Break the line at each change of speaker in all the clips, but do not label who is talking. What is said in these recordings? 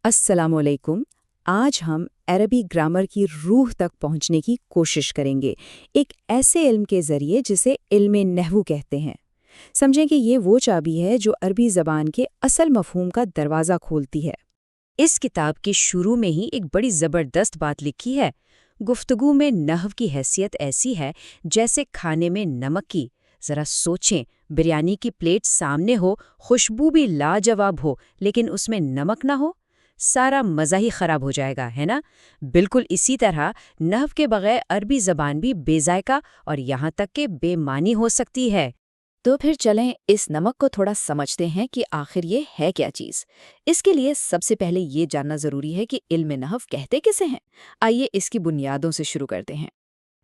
السلام علیکم۔ آج ہم عربی گرامر کی روح تک پہنچنے کی کوشش کریں گے، ایک ایسے علم کے ذریعے جسے علم نحو کہتے ہیں۔ سمجھیں کہ یہ وہ چابی ہے جو عربی زبان کے اصل مفہوم کا دروازہ کھولتی ہے۔ اس کتاب کے شروع میں ہی ایک بڑی زبردست بات لکھی ہے۔ گفتگو میں نحو کی حیثیت ایسی ہے جیسے کھانے میں نمک کی۔ ذرا سوچیں، بریانی کی پلیٹ سامنے ہو، خوشبو بھی لاجواب ہو، لیکن اس میں نمک نہ ہو، سارا مزہ ہی خراب ہو جائے گا، ہے نا؟ بالکل اسی طرح نحو کے بغیر عربی زبان بھی بے ذائقہ اور یہاں تک کہ بے معنی ہو سکتی ہے۔
تو پھر چلیں اس نمک کو تھوڑا سمجھتے ہیں کہ آخر یہ ہے کیا چیز۔ اس کے لیے سب سے پہلے یہ جاننا ضروری ہے کہ علم نحو کہتے کسے ہیں۔ آئیے اس کی بنیادوں سے شروع کرتے ہیں۔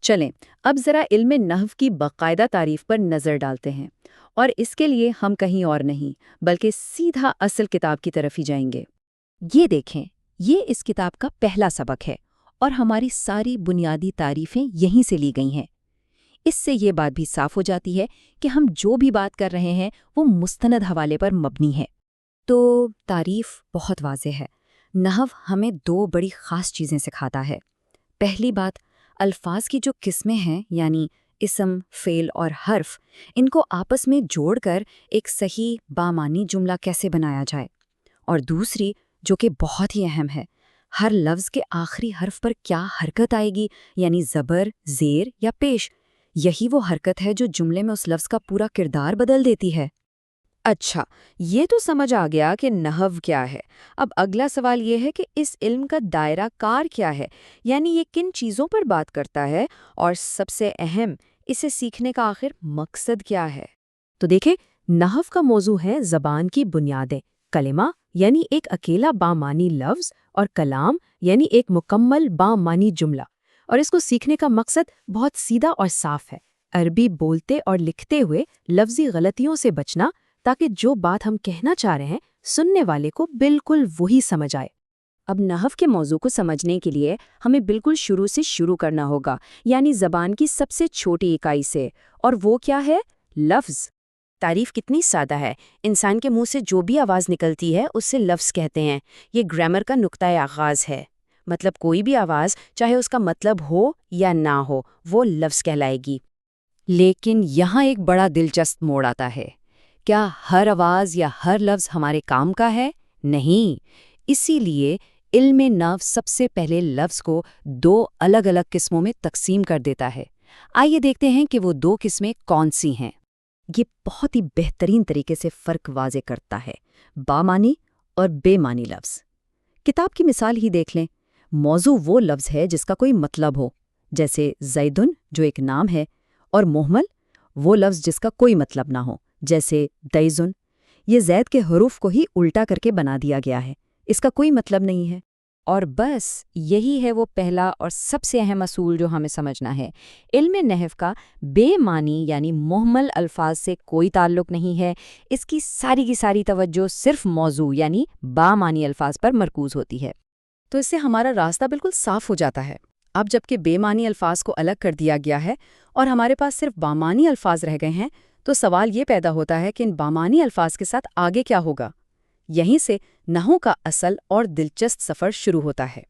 چلیں اب ذرا علم نحو کی باقاعدہ تعریف پر نظر ڈالتے ہیں، اور اس کے لیے ہم کہیں اور نہیں بلکہ سیدھا اصل کتاب کی طرف ہی جائیں گے۔ یہ دیکھیں، یہ اس کتاب کا پہلا سبق ہے اور ہماری ساری بنیادی تعریفیں یہیں سے لی گئی ہیں۔ اس سے یہ بات بھی صاف ہو جاتی ہے کہ ہم جو بھی بات کر رہے ہیں وہ مستند حوالے پر مبنی ہے۔ تو تعریف بہت واضح ہے۔ نحو ہمیں دو بڑی خاص چیزیں سکھاتا ہے۔ پہلی بات، الفاظ کی جو قسمیں ہیں یعنی اسم، فعل اور حرف، ان کو آپس میں جوڑ کر ایک صحیح بامعنی جملہ کیسے بنایا جائے۔ اور دوسری، جو کہ بہت ہی اہم ہے، ہر لفظ کے آخری حرف پر کیا حرکت آئے گی، یعنی زبر، زیر یا پیش۔ یہی وہ حرکت ہے جو جملے میں اس لفظ کا پورا کردار بدل دیتی ہے۔
اچھا، یہ تو سمجھ آ گیا کہ نحو کیا ہے۔ اب اگلا سوال یہ ہے کہ اس علم کا دائرہ کار کیا ہے، یعنی یہ کن چیزوں پر بات کرتا ہے، اور سب سے اہم، اسے سیکھنے کا آخر مقصد کیا ہے؟
تو دیکھیں، نحو کا موضوع ہے زبان کی بنیادیں، کلمہ یعنی ایک اکیلا بامعنی لفظ، اور کلام یعنی ایک مکمل بامعنی جملہ۔ اور اس کو سیکھنے کا مقصد بہت سیدھا اور صاف ہے، عربی بولتے اور لکھتے ہوئے لفظی غلطیوں سے بچنا، تاکہ جو بات ہم کہنا چاہ رہے ہیں سننے والے کو بالکل وہی سمجھ آئے۔ اب نحو کے موضوع کو سمجھنے کے لیے ہمیں بالکل شروع سے شروع کرنا ہوگا، یعنی زبان کی سب سے چھوٹی اکائی سے، اور وہ کیا ہے؟ لفظ۔ تعریف کتنی سادہ ہے، انسان کے منہ سے جو بھی آواز نکلتی ہے اس سے لفظ کہتے ہیں۔ یہ گرامر کا نقطۂ آغاز ہے، مطلب کوئی بھی آواز چاہے اس کا مطلب ہو یا نہ ہو، وہ لفظ کہلائے گی۔ لیکن یہاں ایک بڑا دلچسپ موڑ آتا ہے۔ کیا ہر آواز یا ہر لفظ ہمارے کام کا ہے؟ نہیں۔ اسی لیے علم نحو سب سے پہلے لفظ کو دو الگ الگ قسموں میں تقسیم کر دیتا ہے۔ آئیے دیکھتے ہیں کہ وہ دو قسمیں کون سی ہیں۔ یہ بہت ہی بہترین طریقے سے فرق واضح کرتا ہے، بامعنی اور بے معنی لفظ۔ کتاب کی مثال ہی دیکھ لیں۔ موضوع وہ لفظ ہے جس کا کوئی مطلب ہو، جیسے زیدن جو ایک نام ہے، اور محمل وہ لفظ جس کا کوئی مطلب نہ ہو، جیسے دیزن۔ یہ زید کے حروف کو ہی الٹا کر کے بنا دیا گیا ہے، اس کا کوئی مطلب نہیں ہے۔ اور بس یہی ہے وہ پہلا اور سب سے اہم اصول جو ہمیں سمجھنا ہے۔ علم نحو کا بے معنی یعنی محمل الفاظ سے کوئی تعلق نہیں ہے، اس کی ساری توجہ صرف موضوع یعنی بامعنی الفاظ پر مرکوز ہوتی ہے۔ تو اس سے ہمارا راستہ بالکل صاف ہو جاتا ہے۔ اب جبکہ بے معنی الفاظ کو الگ کر دیا گیا ہے اور ہمارے پاس صرف بامعنی الفاظ رہ گئے ہیں، تو سوال یہ پیدا ہوتا ہے کہ ان بامعنی الفاظ کے ساتھ آگے کیا ہوگا؟ یہیں سے نحو کا اصل اور دلچسپ سفر شروع ہوتا ہے۔